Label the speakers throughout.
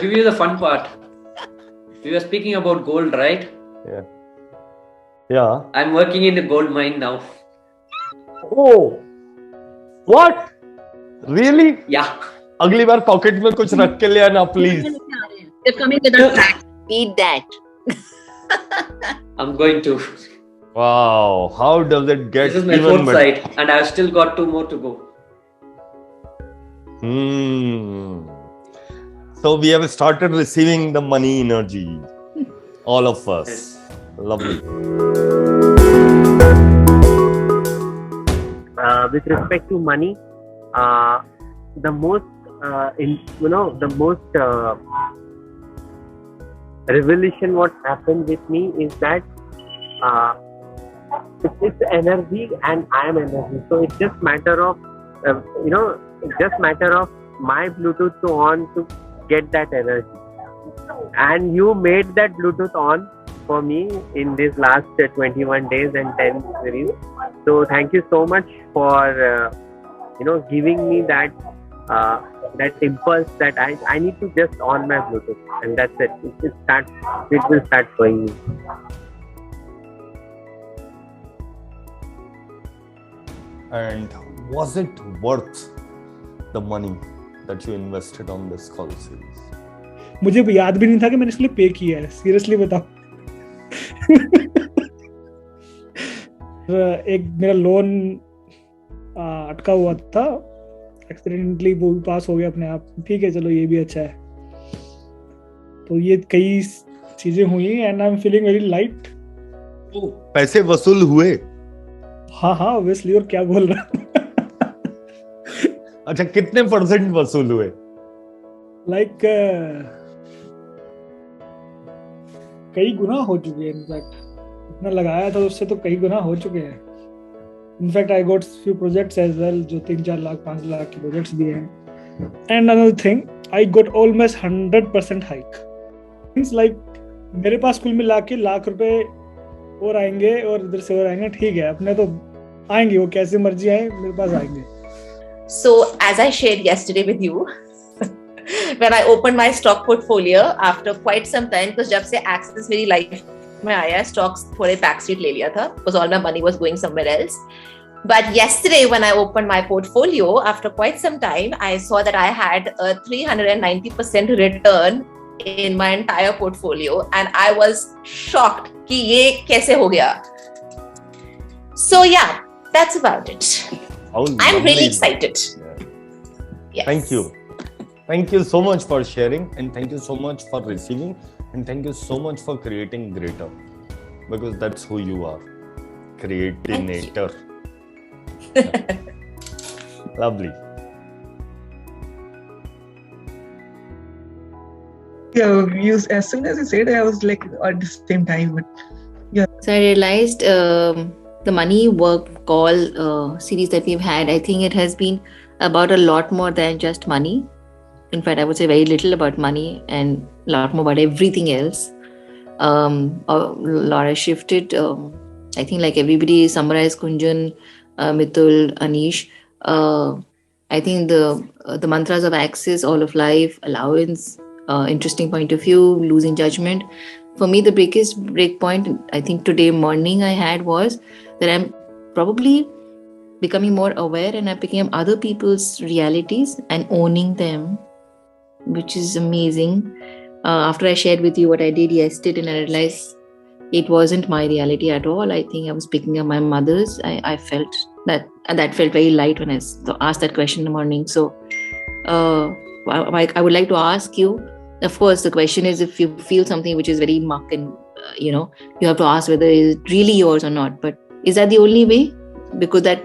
Speaker 1: give you the fun part. We were speaking about gold, right?
Speaker 2: Yeah.
Speaker 1: I'm working in the gold mine now.
Speaker 2: Oh, what? Really?
Speaker 1: Yeah.
Speaker 2: अगली बार pocket में कुछ रख के ले आना please.
Speaker 3: They're coming with a pack. Eat that.
Speaker 1: I'm going to.
Speaker 2: Wow, how does it get
Speaker 1: This is my
Speaker 2: even
Speaker 1: fourth
Speaker 2: better?
Speaker 1: side, and I've still got 2 more to go.
Speaker 2: So we have started receiving the money energy, all of us.
Speaker 1: Yes.
Speaker 2: Lovely.
Speaker 4: With respect to money, the most revelation what happened with me is that it's energy and I am energy. So it's just matter of my Bluetooth to on to get that energy. And you made that Bluetooth on for me in this last 21 days and 10 series. So thank you so much for giving me that impulse that I need to just on my Bluetooth, and that's it. It will start showing me.
Speaker 2: And was it worth the money that you invested on this call series?
Speaker 5: मुझे याद भी नहीं था कि मैंने इसलिए पे किया है. सीरियसली बताओ. एक मेरा लोन अटका हुआ था, एक्सीडेंटली वो भी पास हो गया अपने आप. ठीक है, चलो ये भी अच्छा है. तो ये कई चीजें हुई and I am feeling very light.
Speaker 2: पैसे वसूल हुए?
Speaker 5: हाँ ऑब्वियसली. और क्या बोल रहा.
Speaker 2: अच्छा, कितने % वसूल हुए?
Speaker 5: लाइक कई गुना हो चुके हैं. इनफैक्ट इतना लगाया था उससे तो कई गुना हो चुके हैं. In fact I got few projects as well जो 3-4 लाख 5 लाख के प्रोजेक्ट्स भी हैं. And another thing, I got almost 100% hike. Means like मेरे पास कुल मिला के लाख रुपए और आएंगे और इधर से और आएंगे. ठीक है, अपने तो आएंगे, वो कैसे मर्जी आए मेरे पास आएंगे.
Speaker 3: So as I shared yesterday with you, when I opened my stock portfolio after quite some time, because जब से Axis मेरी life में आया, stocks थोड़े backseat ले लिया था because all my money was going somewhere else. But yesterday when I opened my portfolio, after quite some time, I saw that I had a 390% return in my entire portfolio, and I was shocked कि ये कैसे हो गया. So yeah, that's about it. I'm really excited. Yes.
Speaker 2: Thank you so much for sharing, and thank you so much for receiving, and thank you so much for creating greater, because that's who you are, creatinator. Lovely.
Speaker 6: Yeah, as soon as you said, I was like at the same time, but yeah.
Speaker 3: So I realized the money work call series that we've had, I think it has been about a lot more than just money. In fact, I would say very little about money and a lot more about everything else. Laura shifted, I think like everybody summarized, Kunjan, Mithul, Anish. I think the mantras of access, all of life, allowance, interesting point of view, losing judgment. For me, the biggest break point, I think today morning I had was that I'm probably becoming more aware and I'm picking up other people's realities and owning them, which is amazing. After I shared with you what I did yesterday, and I realized it wasn't my reality at all. I think I was picking up my mother's. I felt that, and that felt very light when I asked that question in the morning. So I would like to ask you, of course, the question is if you feel something which is very muck and, you have to ask whether it's really yours or not. But is that the only way? Because that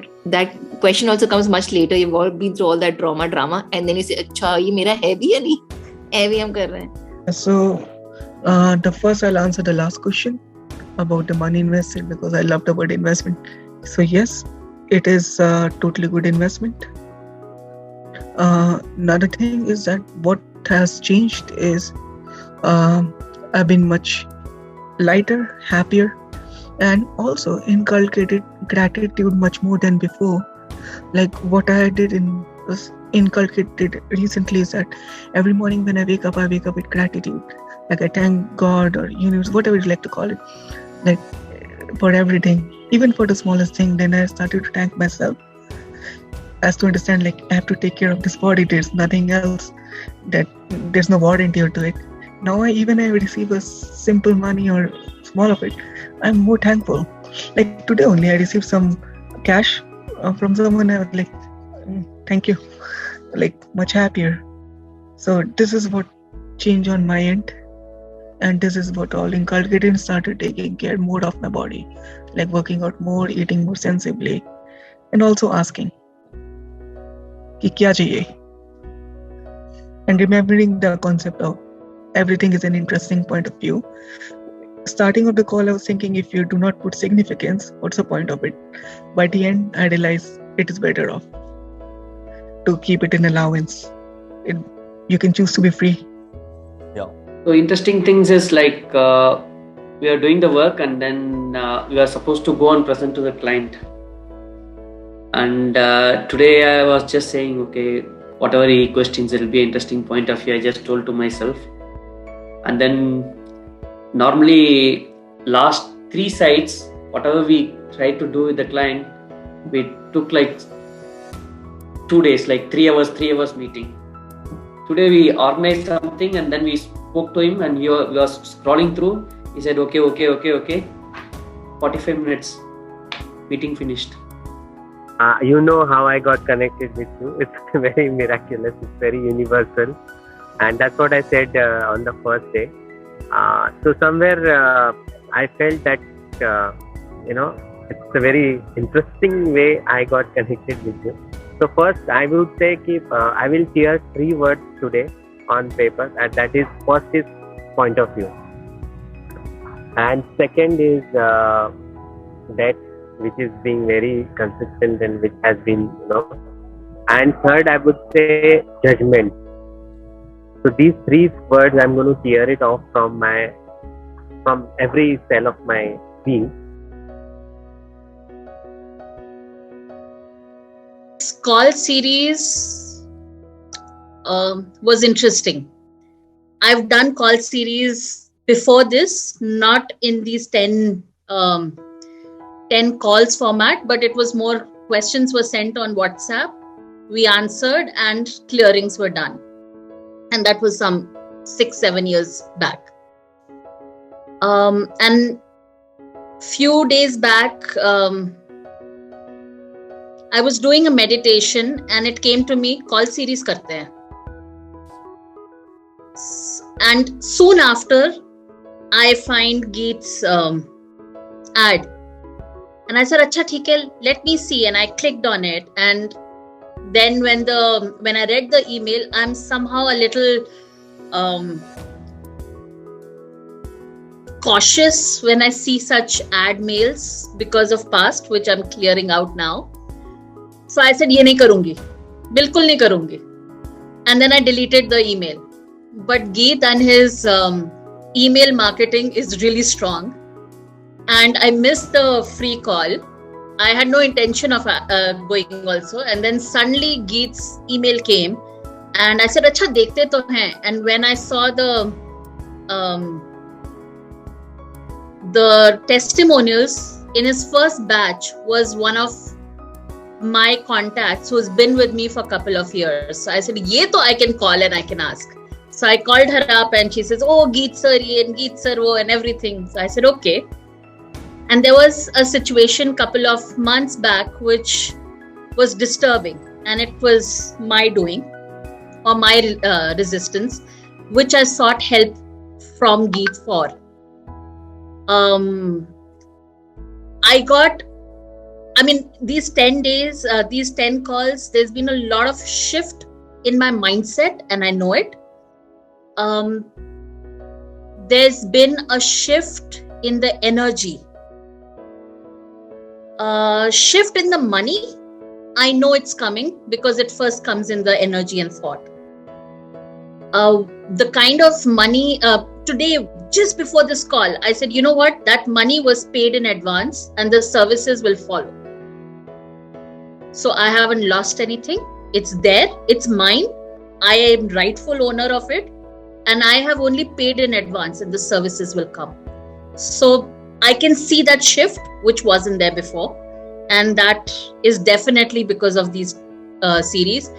Speaker 3: question also comes much later. You've all been through all that drama, and then you say, "Acha, ye mera hai bhi ya nahi? Hai bhi hum kar rahe hain."
Speaker 6: So the first I'll answer the last question about the money invested, because I love the word investment. So yes, it is a totally good investment. Another thing is that what has changed is I've been much lighter, happier, and also inculcated gratitude much more than before. Like what I did in inculcated recently is that every morning when I wake up with gratitude. Like I thank God or universe, whatever you like to call it, like for everything, even for the smallest thing. Then I started to thank myself as to understand like I have to take care of this body. There's nothing else, that there's no warranty to it. Now I receive a simple money or small of it, I'm more thankful. Like today only I received some cash from someone. I was like, thank you, like much happier. So this is what changed on my end, and this is what all inculcated and started taking care more of my body, like working out more, eating more sensibly, and also asking कि क्या चाहिए, and remembering the concept of everything is an interesting point of view. Starting of the call, I was thinking, if you do not put significance, what's the point of it? By the end, I realized it is better off to keep it in allowance. You can choose to be free.
Speaker 2: Yeah.
Speaker 1: So interesting things is like we are doing the work and then we are supposed to go and present to the client. And today I was just saying, okay, whatever he questions, it will be an interesting point of view. I just told to myself. And then normally last 3 sites, whatever we tried to do with the client, we took like 2 days, like 3 hours meeting. Today we organized something and then we spoke to him and we was scrolling through. He said, okay. 45 minutes, meeting finished.
Speaker 4: You know how I got connected with you. It's very miraculous. It's very universal. And that's what I said on the first day. So somewhere I felt that, it's a very interesting way I got connected with you. So first I would say I will share 3 words today on paper, and that is, first is point of view. And second is that which is being very consistent and which has been, and third I would say judgment. So these 3 words I'm going to tear it off from every cell of my being.
Speaker 7: This call series was interesting. I've done call series before this, not in these 10 calls format, but it was more questions were sent on WhatsApp. We answered and clearings were done. And that was some 6-7 years back. And few days back, I was doing a meditation and it came to me, call series karte hain. And soon after, I find Geet's ad. And I said, "Acha, theek hai, let me see." And I clicked on it. And then when I read the email, I'm somehow a little cautious when I see such ad mails because of past, which I'm clearing out now. So I said, "Ye nahi karungi, bilkul nahi karungi." And then I deleted the email. But Geet and his email marketing is really strong. And I missed the free call. I had no intention of going also. And then suddenly Geet's email came. And I said, "Acha, dekhte to hain." And when I saw the testimonials in his first batch was one of my contacts who's been with me for a couple of years. So I said, "Ye to I can call and I can ask." So I called her up and she says, "Oh, Geet sir ye and Geet sir wo and everything." So I said, "Okay." And there was a situation couple of months back which was disturbing, and it was my doing or my resistance, which I sought help from Geet for. These 10 days, these 10 calls, there's been a lot of shift in my mindset, and I know it. There's been a shift in the energy. Shift in the money, I know it's coming because it first comes in the energy and thought. The kind of money, today, just before this call, I said, you know what, that money was paid in advance and the services will follow. So I haven't lost anything. It's there, it's mine, I am rightful owner of it, and I have only paid in advance and the services will come. So I can see that shift which wasn't there before, and that is definitely because of these series.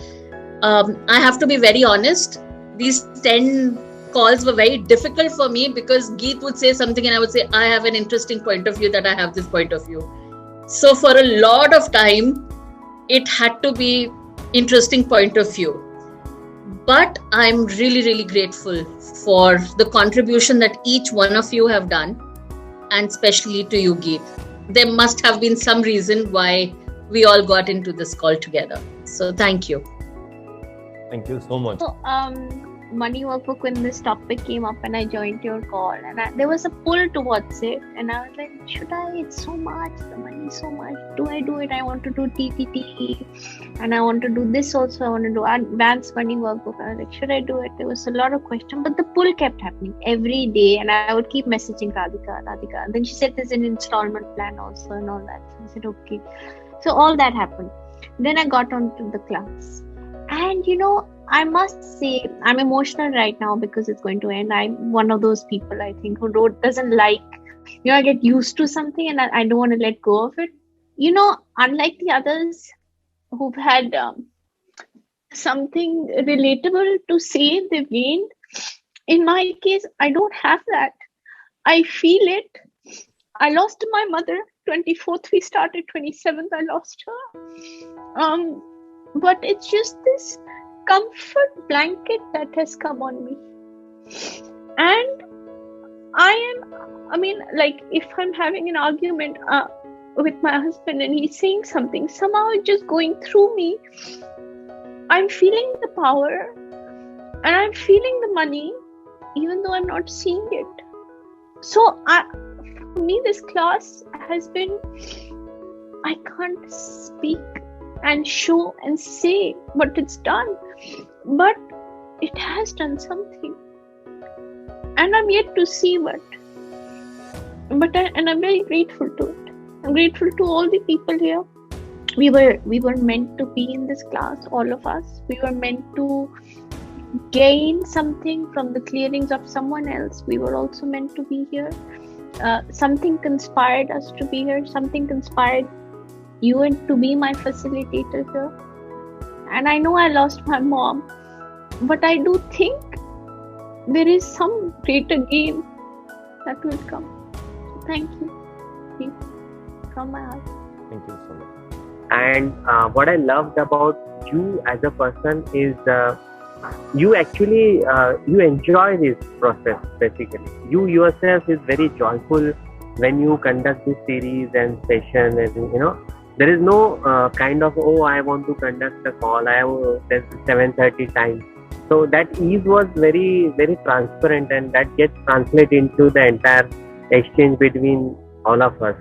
Speaker 7: I have to be very honest, these 10 calls were very difficult for me because Geet would say something and I would say, I have an interesting point of view, that I have this point of view. So for a lot of time, it had to be interesting point of view. But I'm really, really grateful for the contribution that each one of you have done, and especially to you, Geet. There must have been some reason why we all got into this call together. So thank you.
Speaker 2: Thank you so much.
Speaker 8: So, money workbook, when this topic came up and I joined your call, and there was a pull towards it, and I was like, should I? It's so much, the money is so much. Do I do it? I want to do TTT, and I want to do this also. I want to do advanced money workbook. I was like, should I do it? There was a lot of questions, but the pull kept happening every day, and I would keep messaging Radhika. And then she said there's an installment plan also and all that. So I said, okay. So all that happened. Then I got onto the class. And I must say, I'm emotional right now because it's going to end. I'm one of those people, I think, who doesn't like, I get used to something and I don't want to let go of it. Unlike the others who've had something relatable to say they've gained, in my case, I don't have that. I feel it. I lost my mother. 24th we started, 27th I lost her. But it's just this comfort blanket that has come on me. And if I'm having an argument with my husband and he's saying something, somehow it's just going through me. I'm feeling the power and I'm feeling the money, even though I'm not seeing it. So for me, this class has been, I can't speak and show and say what it's done, but it has done something, and I'm yet to see what. And I'm very grateful to it. I'm grateful to all the people here. We were meant to be in this class, all of us. We were meant to gain something from the clearings of someone else. We were also meant to be here. Something conspired us to be here. Something conspired you and to be my facilitator here. And I know I lost my mom, but I do think there is some greater gain that will come. So thank you from my heart.
Speaker 2: Thank you so much.
Speaker 4: And what I loved about you as a person is you actually you enjoy this process. Basically, you yourself is very joyful when you conduct this series and session, and there is no kind of, I want to conduct a call, there's 7:30 time. So that ease was very, very transparent, and that gets translated into the entire exchange between all of us.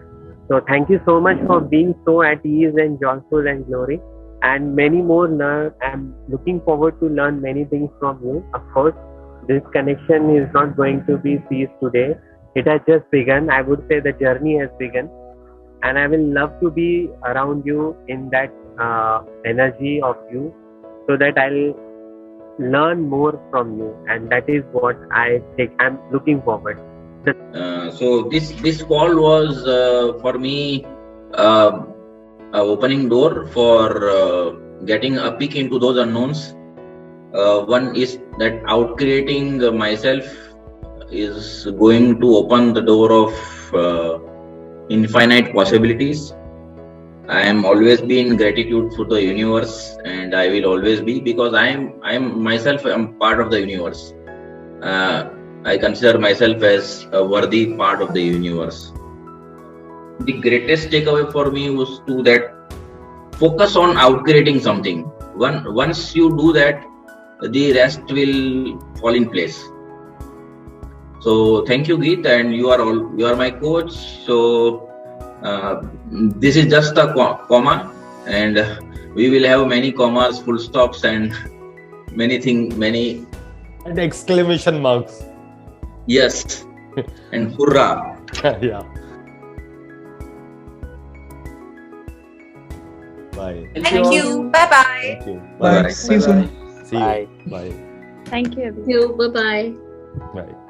Speaker 4: So thank you so much for being so at ease and joyful and glory, and many more learn. I'm looking forward to learn many things from you. Of course, this connection is not going to be ceased today. It has just begun. I would say the journey has begun. And I will love to be around you in that energy of you, so that I'll learn more from you. And that is what I'm looking forward.
Speaker 9: So this call was for me a opening door for getting a peek into those unknowns. One is that outcreating myself is going to open the door of infinite possibilities. I am always be in gratitude for the universe, and I will always be, because I am myself part of the universe. I consider myself as a worthy part of the universe. The greatest takeaway for me was to that focus on outcreating something. Once you do that, the rest will fall in place. So thank you, Geet, and you are my coach. So this is just a comma, and we will have many commas, full stops, and many
Speaker 2: and exclamation marks.
Speaker 9: Yes, and hurrah.
Speaker 2: Yeah. Bye. Bye.
Speaker 10: Thank you. Bye bye.
Speaker 2: Thank you.
Speaker 6: Bye.
Speaker 9: Bye.
Speaker 6: See you soon.
Speaker 2: See you.
Speaker 4: Bye.
Speaker 2: Bye.
Speaker 8: Thank you, everyone.
Speaker 7: You. Bye bye.
Speaker 2: Bye.